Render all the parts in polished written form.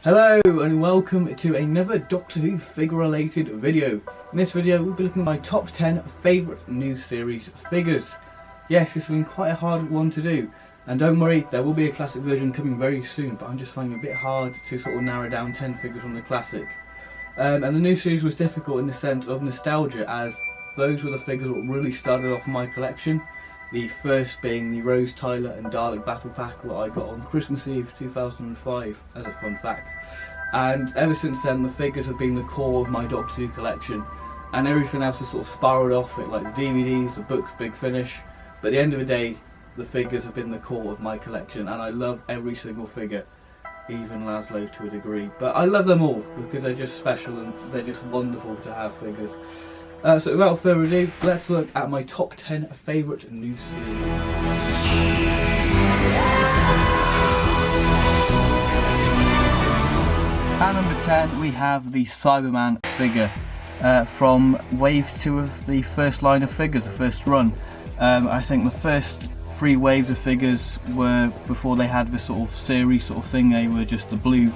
Hello and welcome to another Doctor Who figure related video. In this video we'll be looking at my top 10 favourite new series figures. Yes, this has been quite a hard one to do, and don't worry, there will be a classic version coming very soon, but I'm just finding it a bit hard to sort of narrow down 10 figures from the classic. And the new series was difficult in the sense of nostalgia, as those were the figures that really started off my collection. The first being the Rose Tyler and Dalek battle pack that I got on Christmas Eve 2005 as a fun fact. And ever since then the figures have been the core of my Doctor Who collection, and everything else has sort of spiralled off it, like the DVDs, the books, Big Finish. But at the end of the day, the figures have been the core of my collection, and I love every single figure, even Laszlo to a degree. But I love them all because they're just special and they're just wonderful to have figures. So without further ado, let's look at my top 10 favourite new series. At number 10 we have the Cyberman figure from wave 2 of the first line of figures, the first run. I think the first 3 waves of figures were before they had this sort of series sort of thing. They were just the blue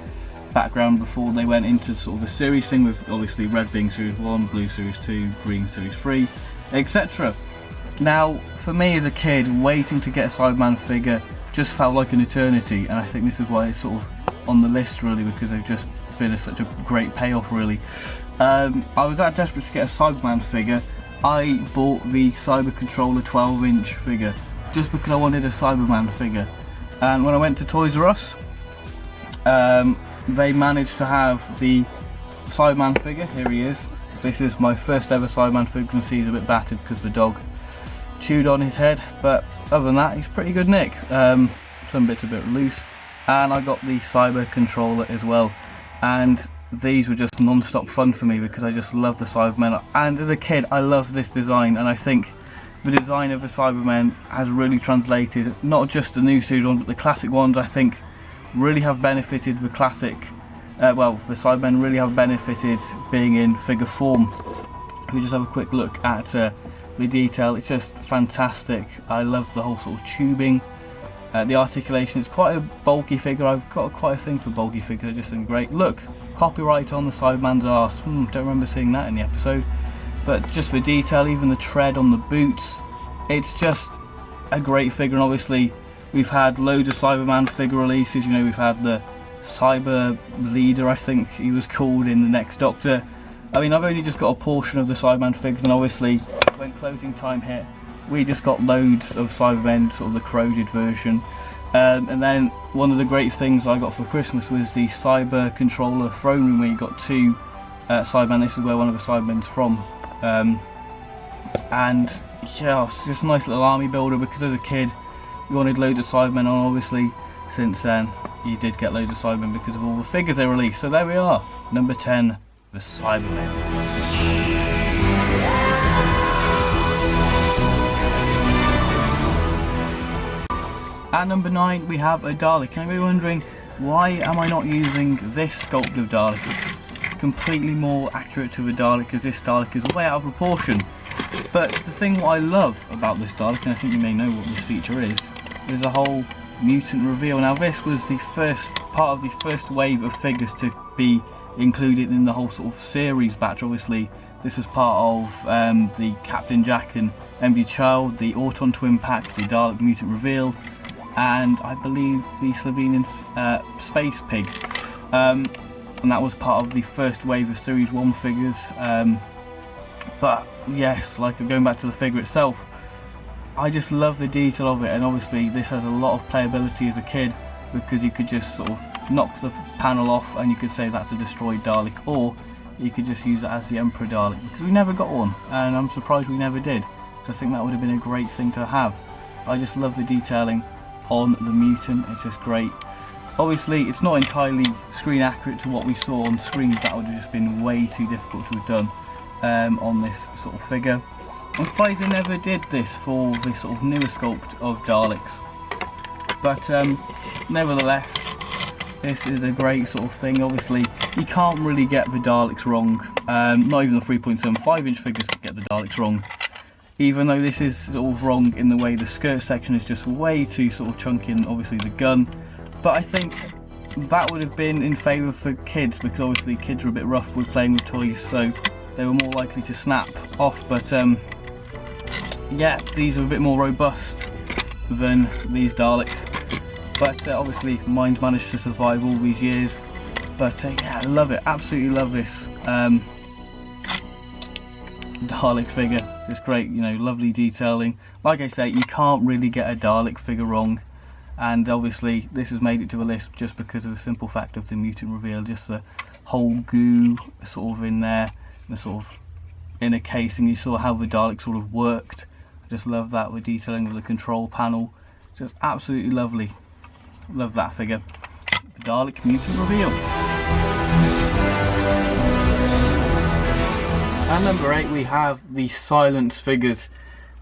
background before they went into sort of the series thing, with obviously red being series 1, blue series 2, green series 3, etc. Now for me as a kid, waiting to get a Cyberman figure just felt like an eternity, and I think this is why it's sort of on the list really, because they've just been such a great payoff really. I was that desperate to get a Cyberman figure, I bought the Cyber Controller 12-inch figure just because I wanted a Cyberman figure. And when I went to Toys R Us, they managed to have the Cyberman figure. Here he is. This is my first ever Cyberman figure. You can see he's a bit battered because the dog chewed on his head, but other than that he's pretty good nick. Some bits a bit loose. And I got the Cyber Controller as well, and these were just non-stop fun for me because I just love the Cybermen, and as a kid I loved this design, and I think the design of the Cybermen has really translated, not just the new series ones but the classic ones. I think really have benefited the classic, well, the Cybermen really have benefited being in figure form. If we just have a quick look at the detail, it's just fantastic. I love the whole sort of tubing, the articulation. It's quite a bulky figure. I've got quite a thing for bulky figures. They're just great. Look, copyright on the Cyberman's arse. Don't remember seeing that in the episode, but just the detail, even the tread on the boots, it's just a great figure. And obviously we've had loads of Cyberman figure releases. You know, we've had the Cyber Leader, I think he was called, in the next Doctor. I mean, I've only just got a portion of the Cyberman figures, and obviously when closing time hit we just got loads of Cybermen, sort of the corroded version. And then one of the great things I got for Christmas was the Cyber Controller throne room, where you got 2 Cybermen. This is where one of the Cybermen's from. And yeah, it's just a nice little army builder, because as a kid you wanted loads of Cybermen, and obviously since then you did get loads of Cybermen because of all the figures they released. So there we are, number 10, the Cybermen. At number 9 we have a Dalek. And you're wondering, why am I not using this sculpt of Dalek? It's completely more accurate to the Dalek, as this Dalek is way out of proportion. But the thing what I love about this Dalek, and I think you may know what this feature is the whole mutant reveal. Now this was the first part of the first wave of figures to be included in the whole sort of series batch. Obviously this is part of the Captain Jack and MD Child, the Auton Twin pack, the Dalek mutant reveal, and I believe the Slovenian Space Pig. And that was part of the first wave of Series 1 figures. But yes, like going back to the figure itself, I just love the detail of it, and obviously this has a lot of playability as a kid, because you could just sort of knock the panel off and you could say that's a destroyed Dalek, or you could just use it as the Emperor Dalek, because we never got one, and I'm surprised we never did, because I think that would have been a great thing to have. I just love the detailing on the mutant, it's just great. Obviously it's not entirely screen accurate to what we saw on screens. That would have just been way too difficult to have done on this sort of figure. I'm surprised they never did this for this sort of newer sculpt of Daleks, but nevertheless this is a great sort of thing. Obviously you can't really get the Daleks wrong, not even the 3.75 inch figures can get the Daleks wrong, even though this is sort of wrong in the way the skirt section is just way too sort of chunky, and obviously the gun. But I think that would have been in favour for kids, because obviously kids are a bit rough with playing with toys, so they were more likely to snap off. But yeah, these are a bit more robust than these Daleks. But obviously mine's managed to survive all these years. But yeah, I love it, absolutely love this Dalek figure. It's great, you know, lovely detailing. Like I say, you can't really get a Dalek figure wrong. And obviously this has made it to the list just because of the simple fact of the mutant reveal, just the whole goo sort of in there, the sort of inner casing. You saw how the Dalek sort of worked. I just love that, with detailing of the control panel, just absolutely lovely. Love that figure. The Dalek mutant reveal. And number 8, we have the Silence figures.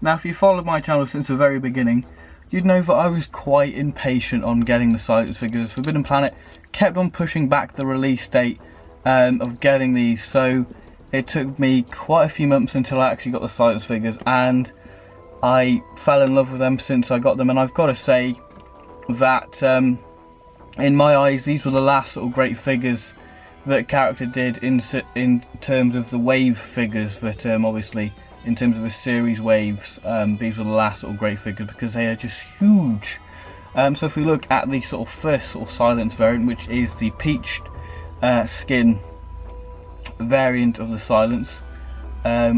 Now if you followed my channel since the very beginning, you'd know that I was quite impatient on getting the Silence figures. Forbidden Planet kept on pushing back the release date of getting these, so it took me quite a few months until I actually got the Silence figures, and I fell in love with them since I got them. And I've got to say that in my eyes, these were the last sort of great figures that character did in terms of the wave figures, that obviously in terms of the series waves, these were the last sort of great figures, because they are just huge. So if we look at the sort of first sort of Silence variant, which is the peached skin variant of the Silence,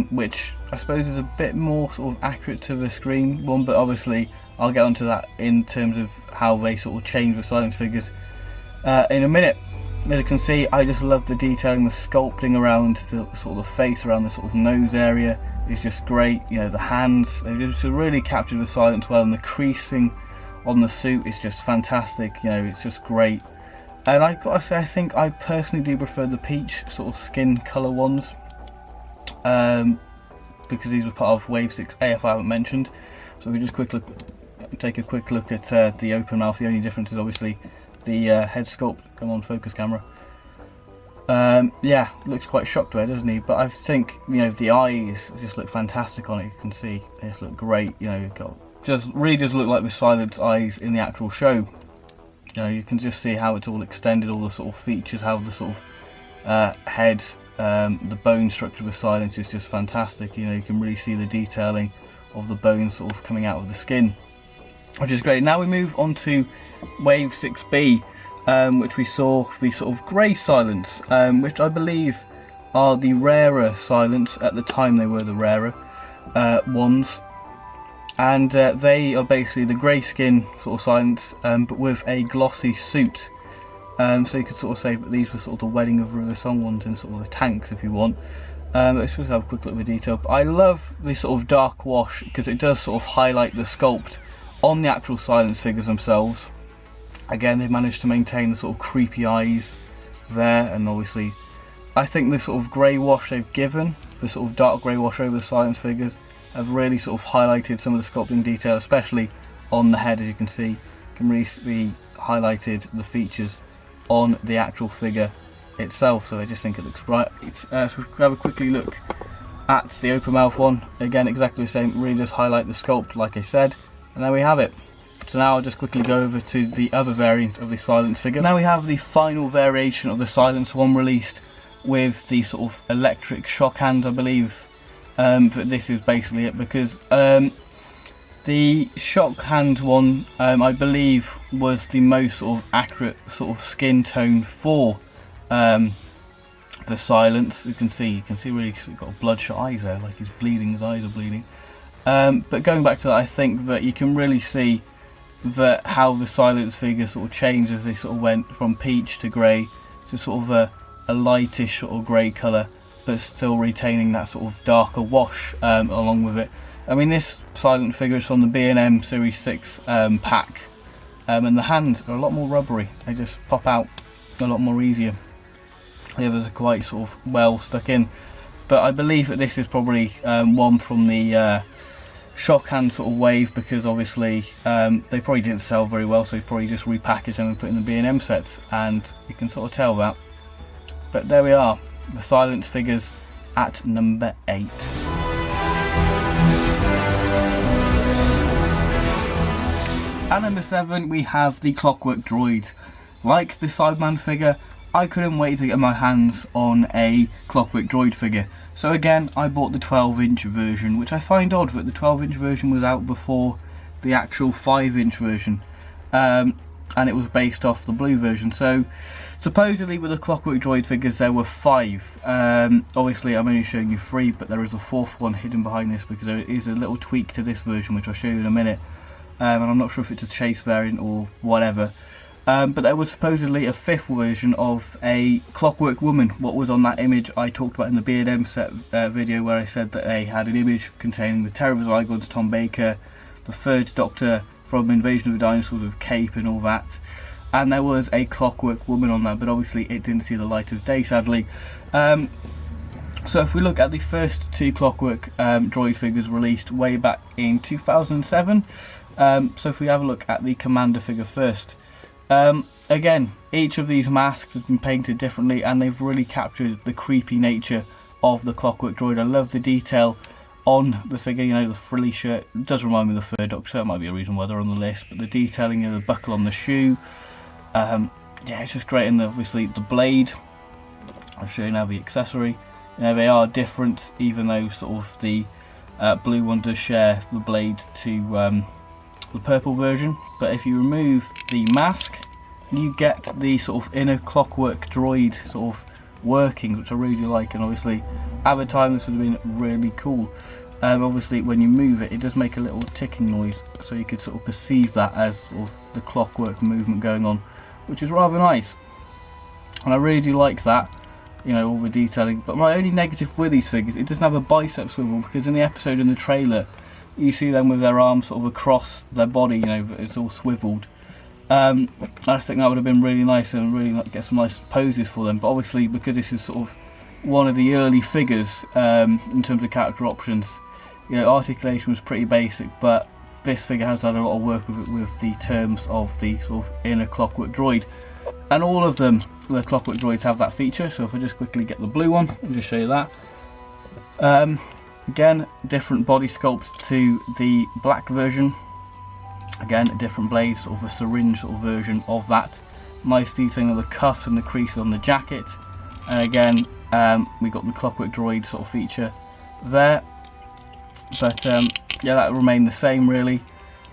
which I suppose is a bit more sort of accurate to the screen one, but obviously I'll get onto that in terms of how they sort of change the Silence figures in a minute. As you can see, I just love the detailing, the sculpting around the sort of the face, around the sort of nose area is just great. You know, the hands, they just really captured the Silence well, and the creasing on the suit is just fantastic. You know, it's just great. And I've got to say, I think I personally do prefer the peach sort of skin colour ones, because these were part of Wave 6 AF I haven't mentioned. So we just take a quick look at the open mouth. The only difference is obviously the head sculpt. Come on, focus camera. Yeah, looks quite shocked there, doesn't he? But I think, you know, the eyes just look fantastic on it. You can see they just look great. You know, you've got really does look like the Silence eyes in the actual show. You know, you can just see how it's all extended, all the sort of features, how the sort of head, the bone structure of the Silence is just fantastic. You know, you can really see the detailing of the bone sort of coming out of the skin, which is great. Now we move on to Wave 6B, which we saw the sort of grey Silence, which I believe are the rarer Silence. At the time they were the rarer ones, and they are basically the grey skin sort of Silence, but with a glossy suit. So you could sort of say that these were sort of the Wedding of River Song ones in sort of the tanks, if you want. Let's just have a quick look at the detail. But I love this sort of dark wash, because it does sort of highlight the sculpt on the actual Silence figures themselves. Again, they've managed to maintain the sort of creepy eyes there, and obviously I think the sort of grey wash they've given, the sort of dark grey wash over the Silence figures, have really sort of highlighted some of the sculpting detail, especially on the head. As you can see, you can really see highlighted the features on the actual figure itself, so I just think it looks bright. So we can have a quickly look at the open mouth one. Again, exactly the same, really does highlight the sculpt, like I said, and there we have it. So now I'll just quickly go over to the other variant of the Silence figure. Now we have the final variation of the Silence one released with the sort of electric shock hands, I believe. But this is basically it, because the shock hand one, I believe, was the most sort of accurate sort of skin tone for the Silence. You can see really he's got bloodshot eyes there, like he's bleeding, his eyes are bleeding. But going back to that, I think that you can really see that how the Silence figure sort of changed as they sort of went from peach to grey to sort of a lightish sort of grey colour, but still retaining that sort of darker wash along with it. I mean, this Silent figure is from the B&M Series 6 pack, and the hands are a lot more rubbery. They just pop out a lot more easier. The others are quite sort of well stuck in, but I believe that this is probably one from the shock hand sort of wave, because obviously they probably didn't sell very well, so they probably just repackaged them and put in the B&M sets, and you can sort of tell that. But there we are, the Silence figures at number 8. At number 7 we have the Clockwork Droids. like the Cyberman figure, I couldn't wait to get my hands on a Clockwork Droid figure. So again, I bought the 12-inch version, which I find odd that the 12-inch version was out before the actual 5-inch version. And it was based off the blue version. So supposedly with the Clockwork Droid figures there were 5. Obviously I'm only showing you 3, but there is a 4th one hidden behind this because there is a little tweak to this version which I'll show you in a minute. And I'm not sure if it's a chase variant or whatever. But there was supposedly a 5th version of a Clockwork Woman. What was on that image I talked about in the B&M set video, where I said that they had an image containing the Terror of the Zygons, Tom Baker, the 3rd Doctor from Invasion of the Dinosaurs with Cape and all that, and there was a Clockwork Woman on that, but obviously it didn't see the light of day, sadly. So if we look at the first 2 Clockwork Droid figures released way back in 2007, so if we have a look at the Commander figure first, again, each of these masks has been painted differently and they've really captured the creepy nature of the Clockwork Droid. I love the detail on the figure, you know, the frilly shirt. It does remind me of the 3rd Doctor, so that might be a reason why they're on the list, but the detailing, you know, the buckle on the shoe, yeah, it's just great. And obviously the blade, I'll show you now the accessory. You know, they are different, even though sort of the blue one does share the blade to the purple version. But if you remove the mask, you get the sort of inner Clockwork Droid sort of workings, which I really like. And obviously at the time this would have been really cool. Obviously when you move it, it does make a little ticking noise, so you could sort of perceive that as sort of the clockwork movement going on, which is rather nice. And I really do like that, you know, all the detailing. But my only negative with these figures, it doesn't have a bicep swivel, because in the episode in the trailer you see them with their arms sort of across their body, you know, it's all swiveled. I think that would have been really nice and really get some nice poses for them. But obviously because this is sort of one of the early figures in terms of character options, you know, articulation was pretty basic, but this figure has had a lot of work with it, with the terms of the sort of inner Clockwork Droid. And all of them, the Clockwork Droids, have that feature. So if I just quickly get the blue one and just show you that. Again, different body sculpt to the black version. Again, a different blade, sort of a syringe sort of version of that. Nice detailing of the cuffs and the creases on the jacket. And again, we got the Clockwork Droid sort of feature there. But yeah, that remained the same really.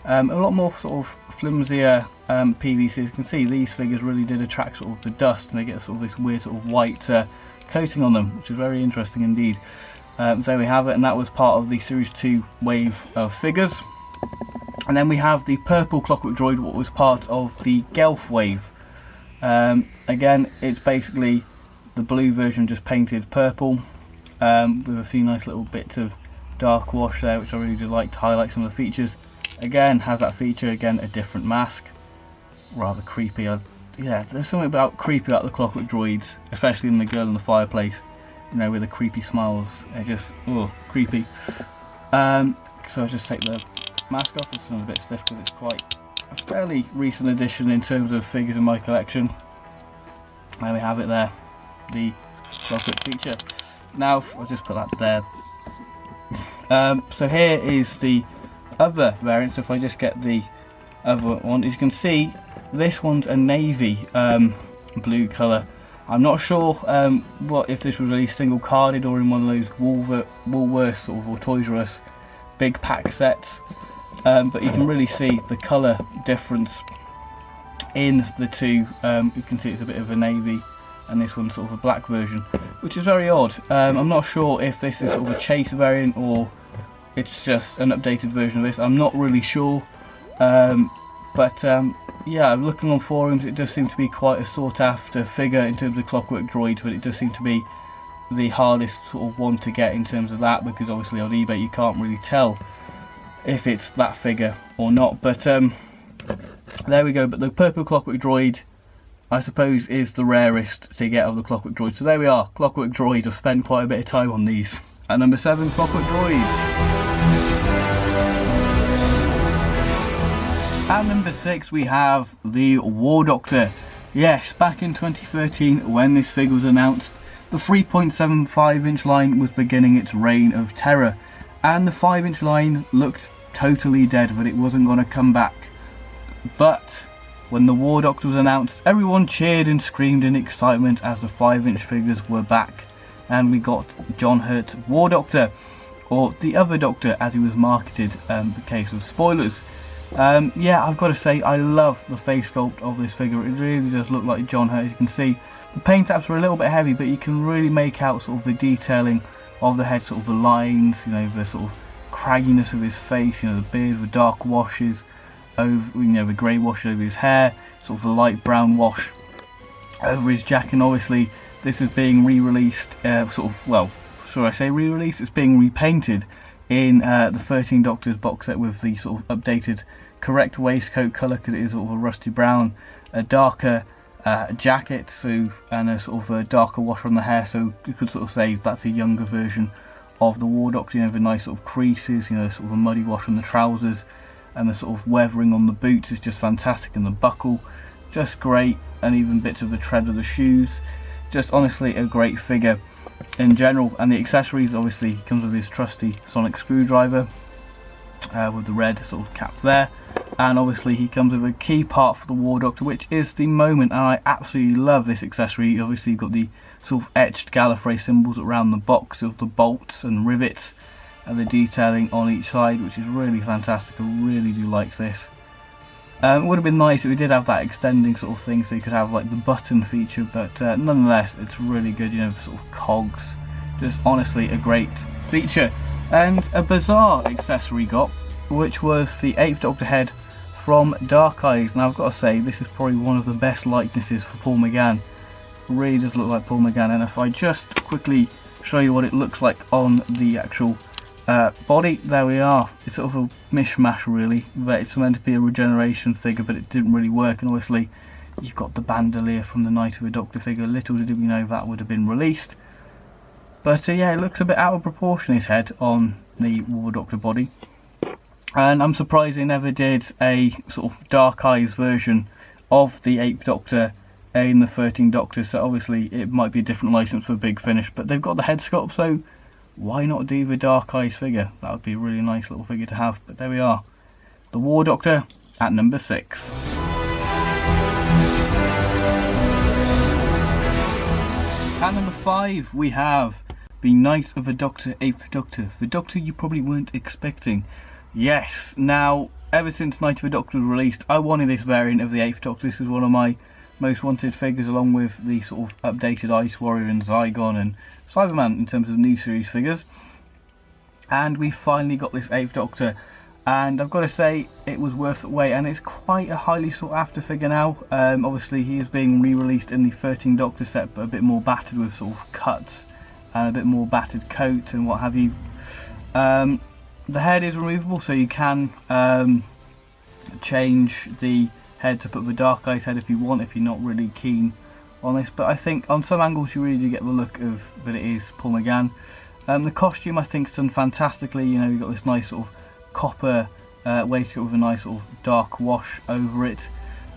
A lot more sort of flimsier PVC. As you can see, these figures really did attract sort of the dust, and they get sort of this weird sort of white coating on them, which is very interesting indeed. There we have it, and that was part of the Series 2 wave of figures. And then we have the purple Clockwork Droid, what was part of the Gelf wave. Again, it's basically the blue version just painted purple, with a few nice little bits of dark wash there, which I really do like to highlight some of the features. Again, has that feature, again a different mask, rather creepy. Yeah, there's something about creepy about the Clockwork Droids, especially in the girl in the fireplace, you know, with the creepy smiles. They're just, oh, creepy. So I'll just take the mask off. It's a bit stiff because it's quite a fairly recent addition in terms of figures in my collection. There we have it there, the Clockwork feature. Now I'll just put that there. So here is the other variant. So if I just get the other one, as you can see, this one's a navy blue colour. I'm not sure what if this was released single carded or in one of those Woolworths sort of, or Toys R Us big pack sets, but you can really see the colour difference in the two. You can see it's a bit of a navy, and this one's sort of a black version, which is very odd. I'm not sure if this is sort of a chase variant or it's just an updated version of this. I'm not really sure, but yeah, looking on forums, it does seem to be quite a sought after figure in terms of Clockwork Droids, but it does seem to be the hardest sort of one to get in terms of that, because obviously on eBay you can't really tell if it's that figure or not. But there we go. But the purple Clockwork Droid, I suppose, is the rarest to get of the Clockwork Droids. So there we are, Clockwork Droids. I've spent quite a bit of time on these. At number 7, Clockwork Droids. At number 6 we have the War Doctor. Yes, back in 2013 when this figure was announced, the 3.75 inch line was beginning its reign of terror, and the 5 inch line looked totally dead, but it wasn't going to come back. But When the War Doctor was announced, everyone cheered and screamed in excitement as the 5-inch figures were back, and we got John Hurt's War Doctor, or the other Doctor as he was marketed, in case of spoilers. Yeah, I've got to say, I love the face sculpt of this figure. It really does look like John Hurt. As you can see, the paint apps are a little bit heavy, but you can really make out sort of the detailing of the head, sort of the lines, you know, the sort of cragginess of his face, you know, the beard, the dark washes over, you know, the grey wash over his hair, sort of a light brown wash over his jacket. And obviously this is being re-released, sort of, well, should I say re-released? It's being repainted in the 13 Doctors box set with the sort of updated correct waistcoat colour, because it is sort of a rusty brown, a darker jacket, so, and a sort of a darker wash on the hair, so you could sort of say that's a younger version of the War Doctor. You know, the nice sort of creases, you know, sort of a muddy wash on the trousers, and the sort of weathering on the boots is just fantastic, and the buckle just great, and even bits of the tread of the shoes. Just honestly a great figure in general. And the accessories, obviously he comes with his trusty sonic screwdriver with the red sort of cap there, and obviously he comes with a key part for the War Doctor, which is the moment, and I absolutely love this accessory. Obviously you've got the sort of etched Gallifrey symbols around the box of the bolts and rivets, and the detailing on each side, which is really fantastic. I really do like this. It would have been nice if we did have that extending sort of thing, so you could have like the button feature, but nonetheless it's really good, you know, sort of cogs. Just honestly a great feature. And a bizarre accessory got, which was the 8th Doctor head from Dark Eyes. Now I've got to say, this is probably one of the best likenesses for Paul McGann. It really does look like Paul McGann, and if I just quickly show you what it looks like on the actual body, there we are. It's sort of a mishmash really, but it's meant to be a regeneration figure, but it didn't really work. And obviously you've got the bandolier from the Night of a Doctor figure. Little did we know that would have been released. But yeah, it looks a bit out of proportion, his head on the War Doctor body, and I'm surprised they never did a sort of Dark Eyes version of the 8th Doctor in the 13 Doctors. So obviously it might be a different license for Big Finish, but they've got the head sculpt, so why not do the Dark Eyes figure? That would be a really nice little figure to have. But there we are, the War Doctor at number 6. At number 5 we have the Night of a Doctor, 8th Doctor, the Doctor you probably weren't expecting. Yes, now ever since Night of a Doctor was released, I wanted this variant of the 8th Doctor. This is one of my most wanted figures, along with the sort of updated Ice Warrior and Zygon and Cyberman in terms of new series figures. And we finally got this 8th Doctor, and I've got to say it was worth the wait, and it's quite a highly sought after figure now. Obviously he is being re-released in the 13 Doctor set, but a bit more battered with sort of cuts and a bit more battered coat and what have you. The head is removable, so you can change the head to put the Dark Eyes head if you want, if you're not really keen on this. But I think on some angles you really do get the look of that it is Paul McGann. The costume I think is done fantastically. You know, you've got this nice sort of copper waistcoat with a nice sort of dark wash over it.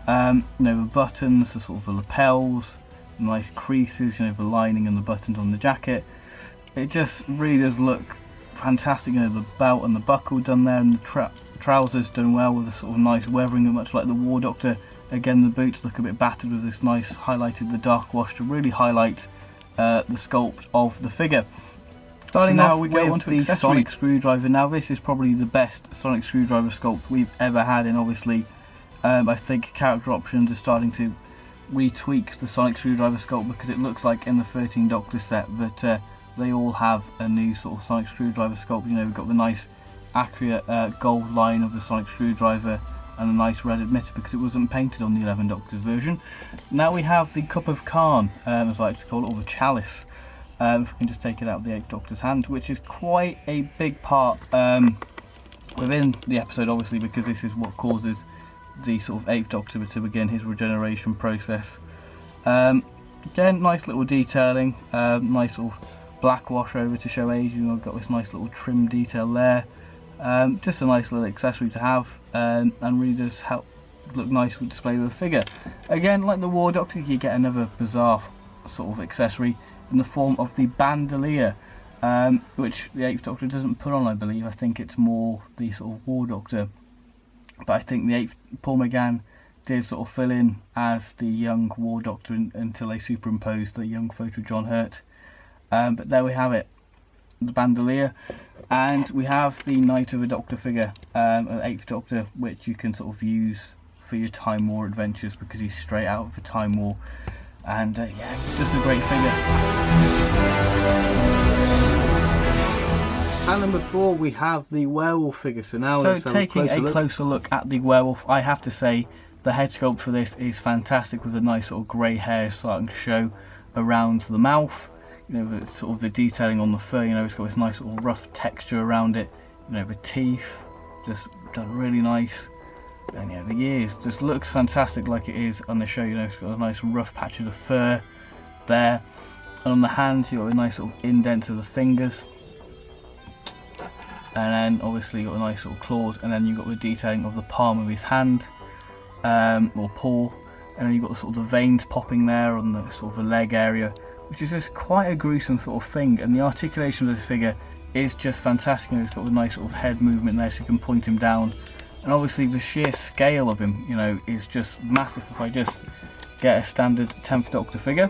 You know, the buttons, the sort of the lapels, the nice creases, you know, the lining and the buttons on the jacket. It just really does look fantastic. You know, the belt and the buckle done there, and the trousers done well with a sort of nice weathering, much like the War Doctor. Again, the boots look a bit battered with this nice highlighted the dark wash to really highlight the sculpt of the figure. Starting now, we go on to the sonic screwdriver. Now this is probably the best sonic screwdriver sculpt we've ever had, and obviously I think character options are starting to retweak the sonic screwdriver sculpt, because it looks like in the 13 Doctor set that they all have a new sort of sonic screwdriver sculpt. You know, we've got the nice accurate gold line of the sonic screwdriver and a nice red emitter, because it wasn't painted on the 11 Doctors version. Now we have the Cup of Khan, as I like to call it, or the chalice. If we can just take it out of the 8th Doctor's hand, which is quite a big part within the episode, obviously, because this is what causes the sort of 8th Doctor to begin his regeneration process. Again, nice little detailing, nice sort of black wash over to show age. You've got this nice little trim detail there. Just a nice little accessory to have, and really does help look nice with display of the figure. Again, like the War Doctor, you get another bizarre sort of accessory in the form of the bandolier, which the 8th Doctor doesn't put on, I believe. I think it's more the sort of War Doctor, but I think the 8th Paul McGann did sort of fill in as the young War Doctor until they superimposed the young photo of John Hurt. But there we have it, the bandolier, and we have the Night of a Doctor figure, an 8th Doctor, which you can sort of use for your Time War adventures because he's straight out of the Time War, and yeah, just a great figure. At number 4 we have the Werewolf figure. So now let's taking a closer look at the Werewolf, I have to say the head sculpt for this is fantastic, with a nice sort of grey hair starting to show around the mouth. You know, the sort of the detailing on the fur, you know, it's got this nice sort of rough texture around it. You know, the teeth just done really nice. And yeah, the ears just looks fantastic like it is on the show. You know, it's got a nice rough patches of fur there. And on the hands you've got a nice sort of indent of the fingers. And then obviously you've got a nice sort of claws, and then you've got the detailing of the palm of his hand, or paw, and then you've got the sort of the veins popping there on the sort of the leg area, which is just quite a gruesome sort of thing. And the articulation of this figure is just fantastic. You know, it's got a nice sort of head movement there so you can point him down, and obviously the sheer scale of him, you know, is just massive. If I just get a standard 10th Doctor figure,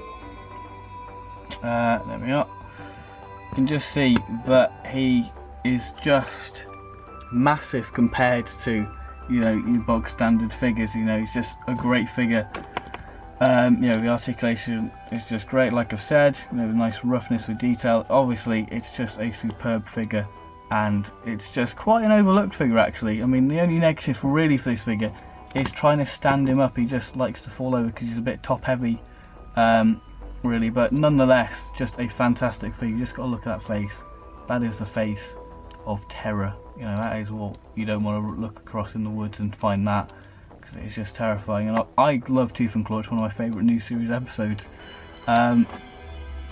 there we are, you can just see that he is just massive compared to, you know, your bog standard figures. You know, he's just a great figure. You know, the articulation is just great, like I've said. You know, the nice roughness with detail. Obviously it's just a superb figure, and it's just quite an overlooked figure actually. I mean, the only negative really for this figure is trying to stand him up. He just likes to fall over because he's a bit top heavy, really, but nonetheless just a fantastic figure. You just got to look at that face. That is the face of terror. You know, that is what you don't want to look across in the woods and find that, because it's just terrifying. And I love Tooth and Claw. It's one of my favourite new series episodes, and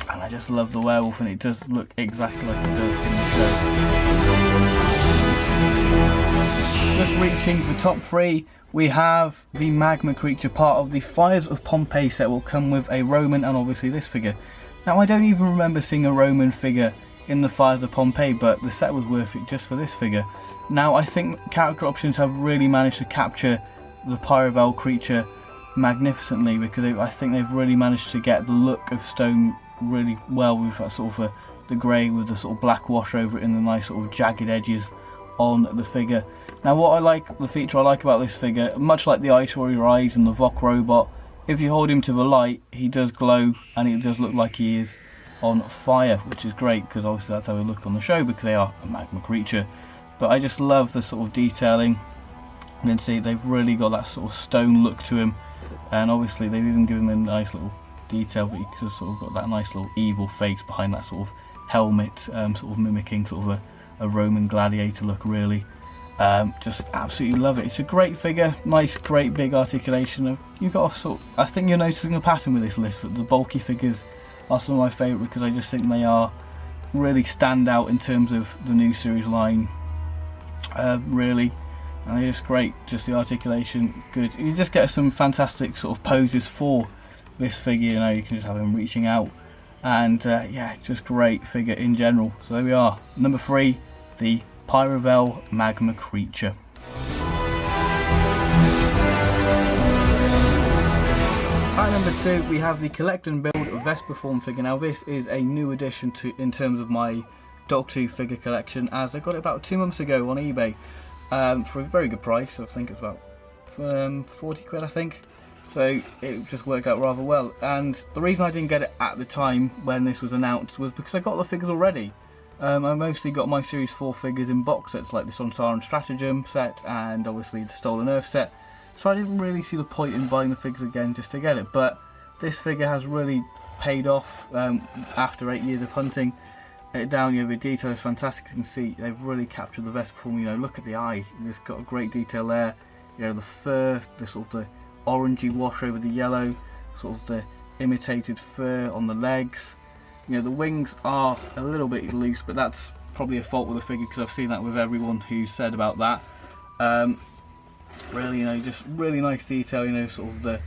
I just love the werewolf, and it does look exactly like it does in the show. Just reaching the top 3, we have the magma creature, part of the Fires of Pompeii set. Will come with a Roman and obviously this figure. Now, I don't even remember seeing a Roman figure in the Fires of Pompeii, but the set was worth it just for this figure. Now, I think character options have really managed to capture the Pyrovile creature magnificently, because I think they've really managed to get the look of stone really well, with that sort of the grey with the sort of black wash over it and the nice sort of jagged edges on the figure. Now, what I like, the feature I like about this figure, much like the Ice Warrior eyes and the Vok robot, if you hold him to the light, he does glow and he does look like he is on fire, which is great, because obviously that's how they look on the show, because they are a magma creature. But I just love the sort of detailing, and then see they've really got that sort of stone look to him, and obviously they've even given him a nice little detail, but you can sort of got that nice little evil face behind that sort of helmet, sort of mimicking sort of a Roman gladiator look, really. Just absolutely love it. It's a great figure, nice, great big articulation. You've got a sort of, I think you're noticing a pattern with this list, but the bulky figures are some of my favourite, because I just think they are really stand out in terms of the new series line, really, and they're just great. Just the articulation, good. You just get some fantastic sort of poses for this figure. You know, you can just have him reaching out, and yeah, just great figure in general. So there we are, number 3, the Pyrovile magma creature. At number 2, we have the Collect and Build Vesper form figure. Now, this is a new addition to in terms of my Doctor Who figure collection, as I got it about 2 months ago on eBay for a very good price. I think it was about 40 quid, I think. So it just worked out rather well. And the reason I didn't get it at the time when this was announced was because I got the figures already. I mostly got my Series 4 figures in box sets, like the Sontaran Stratagem set and obviously the Stolen Earth set. So I didn't really see the point in buying the figures again just to get it, but this figure has really paid off after 8 years of hunting it down. You know, the detail is fantastic. You can see they've really captured the Vesper form. You know, look at the eye, it's got a great detail there. You know, the fur, the sort of the orangey wash over the yellow, sort of the imitated fur on the legs. You know, the wings are a little bit loose, but that's probably a fault with the figure, because I've seen that with everyone who said about that. Really, you know, just really nice detail. You know, sort of the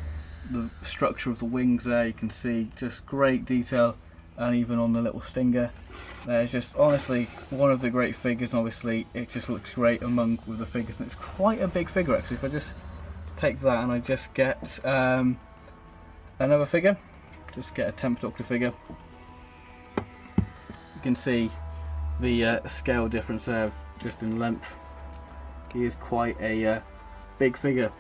structure of the wings there, you can see just great detail, and even on the little stinger there's just honestly one of the great figures. And obviously it just looks great among with the figures, and it's quite a big figure actually. If I just take that and I just get another figure. Just get a 10th Doctor figure. You can see the scale difference there, just in length. He is quite a big figure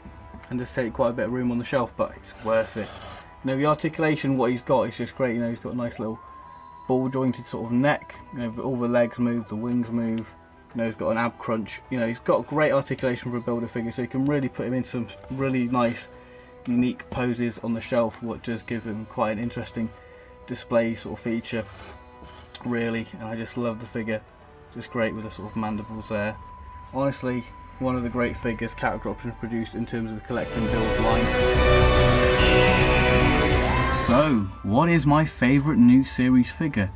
and does take quite a bit of room on the shelf, but it's worth it. You know, the articulation, what he's got is just great. You know, he's got a nice little ball jointed sort of neck. You know, all the legs move, the wings move. You know, he's got an ab crunch. You know, he's got great articulation for a builder figure, so you can really put him in some really nice, unique poses on the shelf, what does give him quite an interesting display sort of feature, really. And I just love the figure, just great with the sort of mandibles there. Honestly, one of the great figures character options produced in terms of the collect and build line. So, what is my favourite new series figure?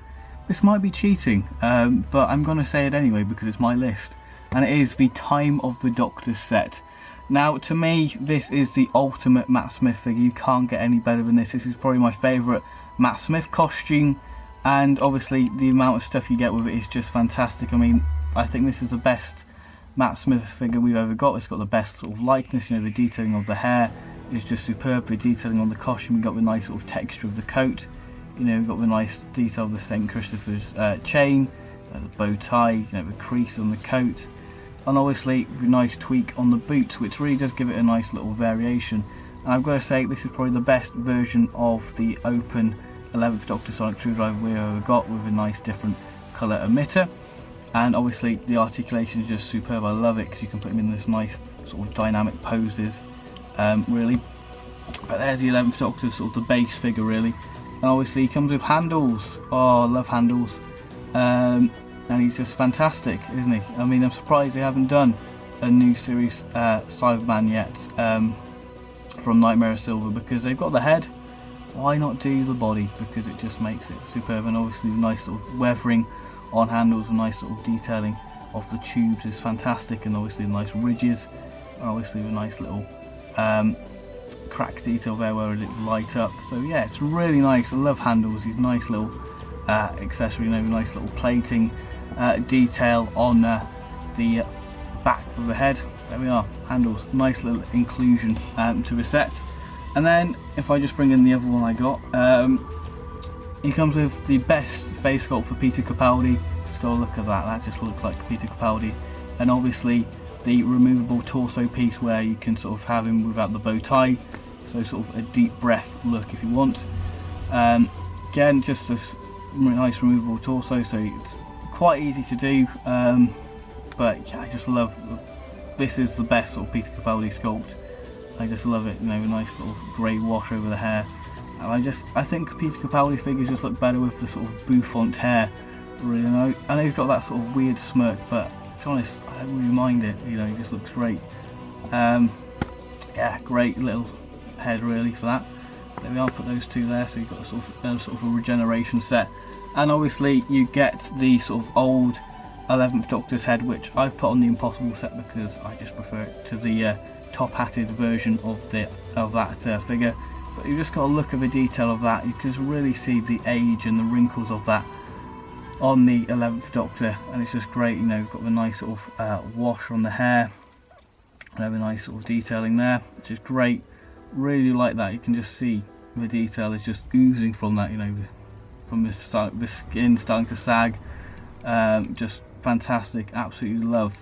This might be cheating, but I'm going to say it anyway because it's my list. And it is the Time of the Doctor set. Now, to me, this is the ultimate Matt Smith figure. You can't get any better than this. This is probably my favourite Matt Smith costume. And obviously, the amount of stuff you get with it is just fantastic. I mean, I think this is the best Matt Smith figure we've ever got. It's got the best sort of likeness. You know, the detailing of the hair is just superb. The detailing on the costume, you've got the nice sort of texture of the coat. You know, you've got the nice detail of the St. Christopher's chain, the bow tie, you know, the crease on the coat, and obviously the nice tweak on the boots, which really does give it a nice little variation. And I've got to say, this is probably the best version of the open 11th Doctor Sonic Screwdriver we've ever got, with a nice different colour emitter. And obviously the articulation is just superb. I love it because you can put him in this nice sort of dynamic poses, really. But there's the 11th Doctor, sort of the base figure, really. And obviously he comes with handles. Oh, I love handles. And he's just fantastic, isn't he? I mean, I'm surprised they haven't done a new series Cyberman yet from Nightmare of Silver, because they've got the head. Why not do the body? Because it just makes it superb. And obviously the nice sort of weathering on handles, a nice sort of detailing of the tubes is fantastic, and obviously the nice ridges, and obviously the nice little crack detail there where it light up. So yeah, it's really nice. I love handles. These nice little accessory, you know, nice little plating detail on the back of the head. There we are, handles. Nice little inclusion to the set. And then if I just bring in the other one I got, he comes with the best face sculpt for Peter Capaldi. Just go look at that. That just looks like Peter Capaldi. And obviously the removable torso piece where you can sort of have him without the bow tie, so sort of a deep breath look if you want. Again, just a nice removable torso, so it's quite easy to do, but yeah, I just love, this is the best sort of Peter Capaldi sculpt. I just love it, you know, a nice sort of grey wash over the hair, and I think Peter Capaldi figures just look better with the sort of bouffant hair, really. I know he's got that sort of weird smirk, but to be honest, I don't really mind it, you know, he just looks great. Yeah, great little head really for that. There we are, put those two there, so you've got a sort of a regeneration set. And obviously you get the sort of old 11th Doctor's head, which I've put on the Impossible set because I just prefer it to the top hatted version of that figure. But you just got to look at the detail of that. You can really see the age and the wrinkles of that on the 11th Doctor, and it's just great. You know, you've got the nice sort of wash on the hair, and have a nice sort of detailing there, which is great. Really like that. You can just see the detail is just oozing from that, you know, from the skin starting to sag. Just fantastic. Absolutely love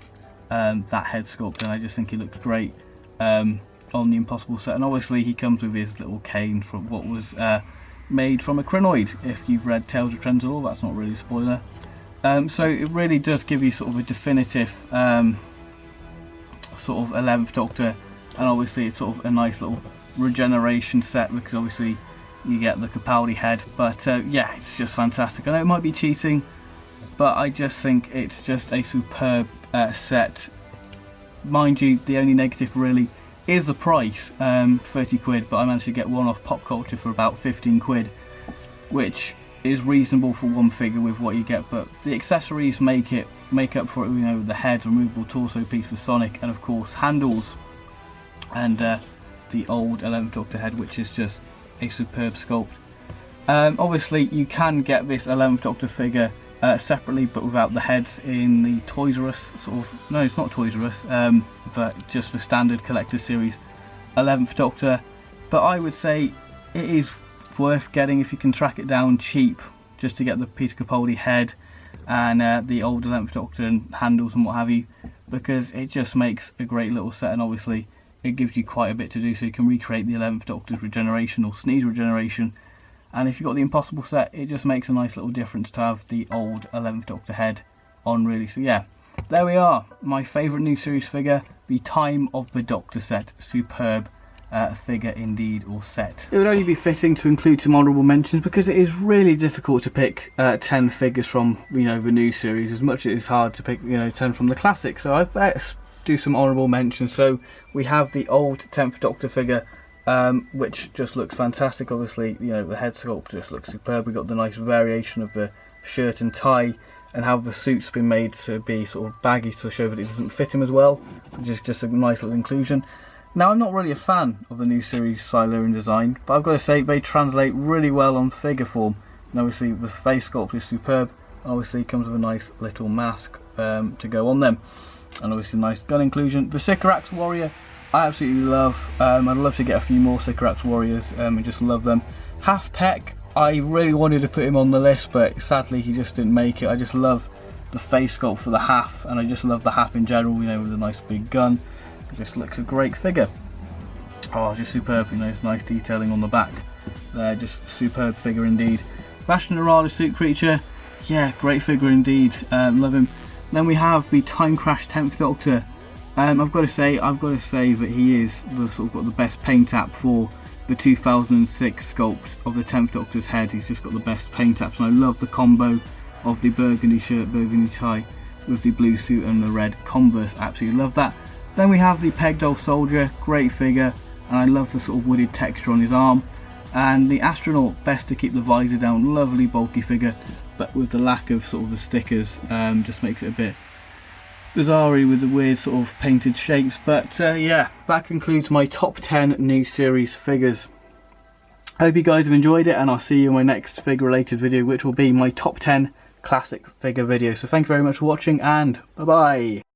that head sculpt, and I just think he looks great on the Impossible set. And obviously he comes with his little cane from what was made from a crinoid. If you've read Tales of Trenzor, that's not really a spoiler. So it really does give you sort of a definitive sort of 11th Doctor, and obviously it's sort of a nice little regeneration set because obviously you get the Capaldi head. But yeah, it's just fantastic. I know it might be cheating, but I just think it's just a superb set. Mind you, the only negative really is the price, 30 quid, but I managed to get one off Pop Culture for about 15 quid, which is reasonable for one figure with what you get. But the accessories make up for it, you know, the head, removable torso piece for Sonic, and of course handles, and the old 11th Doctor head, which is just a superb sculpt. Obviously you can get this 11th Doctor figure separately, but without the heads, in the Toys R Us sort of, no, it's not Toys R Us, but just the standard collector series 11th Doctor, but I would say it is worth getting if you can track it down cheap, just to get the Peter Capaldi head and the old 11th Doctor and handles and what have you, because it just makes a great little set, and obviously it gives you quite a bit to do, so you can recreate the 11th Doctor's regeneration or sneeze regeneration. And if you've got the Impossible set, it just makes a nice little difference to have the old 11th Doctor head on, really. So yeah, there we are, my favourite new series figure, the Time of the Doctor set. Superb figure indeed, or set. It would only be fitting to include some honourable mentions, because it is really difficult to pick 10 figures from, you know, the new series, as much as it's hard to pick, you know, 10 from the classic. So I better do some honourable mentions. So we have the old 10th Doctor figure, which just looks fantastic. Obviously, you know, the head sculpt just looks superb. We got the nice variation of the shirt and tie, and how the suit's been made to be sort of baggy to show that it doesn't fit him as well, which is just a nice little inclusion. Now, I'm not really a fan of the new series Silurian design, but I've got to say they translate really well on figure form. And obviously the face sculpt is superb. Obviously it comes with a nice little mask to go on them, and obviously a nice gun inclusion. The Sycorax Warrior I absolutely love. I'd love to get a few more Sycorax Warriors. I just love them. Half Peck, I really wanted to put him on the list, but sadly he just didn't make it. I just love the face sculpt for the Half, and I just love the Half in general, you know, with a nice big gun. It just looks a great figure. Oh, just superb, you know, nice detailing on the back there, just superb figure indeed. Bastion Arada suit creature, yeah, great figure indeed, love him. Then we have the Time Crash 10th Doctor. I've got to say that he is the sort of got the best paint app for the 2006 sculpt of the 10th Doctor's head. He's just got the best paint apps, and I love the combo of the burgundy shirt, burgundy tie with the blue suit and the red Converse. Absolutely love that. Then we have the Pegdoll Soldier, great figure, and I love the sort of wooded texture on his arm. And the Astronaut, best to keep the visor down, lovely bulky figure, but with the lack of sort of the stickers, just makes it a bit bizarre with the weird sort of painted shapes. But yeah, that concludes my top 10 new series figures. I hope you guys have enjoyed it, and I'll see you in my next figure related video, which will be my top 10 classic figure video. So thank you very much for watching, and bye bye.